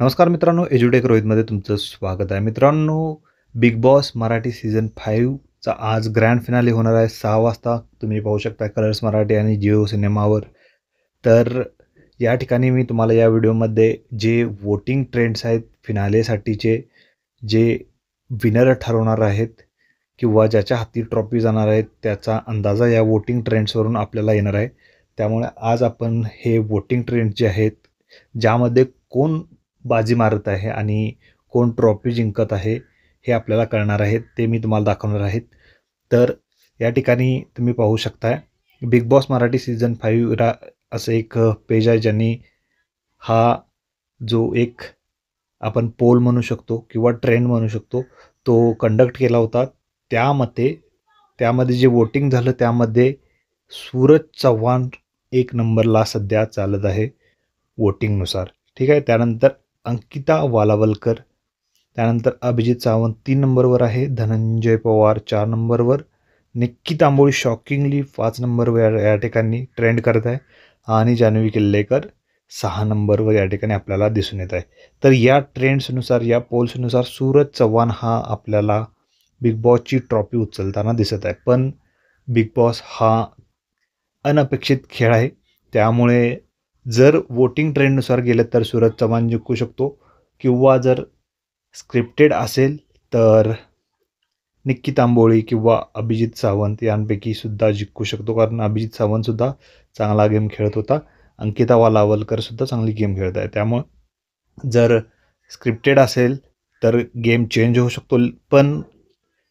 नमस्कार मित्रांनो, एज्युटेक रोहितमध्ये तुमचं स्वागत आहे. मित्रांनो, बिग बॉस मराठी सीझन 5चा आज ग्रँड फिनाले होणार आहे 6 वाजता. तुम्ही पाहू शकता कलर्स मराठी आणि जिओ सिनेमावर. तर या ठिकाणी मी तुम्हाला या व्हिडिओमध्ये जे वोटिंग ट्रेंड्स आहेत फिनालेसाठीचे, जे विनर ठरवणार आहेत किंवा ज्याच्या हाती ट्रॉफी जाणार आहे, त्याचा अंदाजा या वोटिंग ट्रेंड्सवरून आपल्याला येणार आहे. त्यामुळे आज आपण हे वोटिंग ट्रेंड्स जे आहेत, ज्यामध्ये कोण बाजी मारत आहे आणि कोण ट्रॉफी जिंकत आहे, हे आपल्याला कळणार आहे. ते मी तुम्हाला दाखवणार आहेत. तर या ठिकाणी तुम्ही पाहू शकताय बिग बॉस मराठी सीझन 5 असं एक पेज आहे, ज्यांनी हा जो एक आपण पोल म्हणू शकतो किंवा ट्रेंड म्हणू शकतो, तो कंडक्ट केला होता. त्यामध्ये जे वोटिंग झालं त्यामध्ये सूरज चव्हाण 1 नंबरला सध्या चालत आहे वोटिंगनुसार. ठीक आहे. त्यानंतर अंकिता वालावलकर, त्यानंतर अभिजित सावंत 3 नंबरवर आहे, धनंजय पवार 4 नंबरवर, निक्की तांबोळी शॉकिंगली 5 नंबरवर या ठिकाणी ट्रेंड करत आहे आणि जान्हवी किल्लेकर 6 नंबरवर या ठिकाणी आपल्याला दिसून येत आहे. तर या ट्रेंड्सनुसार, या पोल्सनुसार सूरज चव्हाण हा आपल्याला बिग बॉसची ट्रॉफी उचलताना दिसत आहे. पण बिग बॉस हा अनपेक्षित खेळ आहे. त्यामुळे जर वोटिंग ट्रेंडनुसार गेलं तर सूरज चव्हाण जिंकू शकतो किंवा जर स्क्रिप्टेड असेल तर निक्की तांबोळी किंवा अभिजित सावंत यांपैकी सुद्धा जिंकू शकतो. कारण अभिजित सावंतसुद्धा चांगला गेम खेळत होता. अंकिता वालावलकरसुद्धा चांगली गेम खेळत आहे. त्यामुळं जर स्क्रिप्टेड असेल तर गेम चेंज होऊ शकतो. पण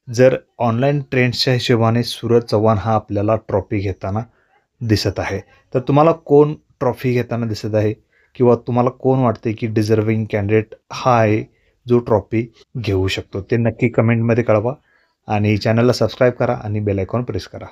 जर ऑनलाईन ट्रेंड्सच्या हिशोबाने सूरज चव्हाण हा आपल्याला ट्रॉफी घेताना दिसत आहे. तर तुम्हाला कोण ट्रॉफी घेताना दिसत आहे किंवा तुम्हाला कोण वाटते की डिझर्विंग कॅन्डिडेट हा आहे जो ट्रॉफी घेऊ शकतो, ते नक्की कमेंटमध्ये कळवा आणि चॅनलला सबस्क्राईब करा आणि बेल आयकॉन प्रेस करा.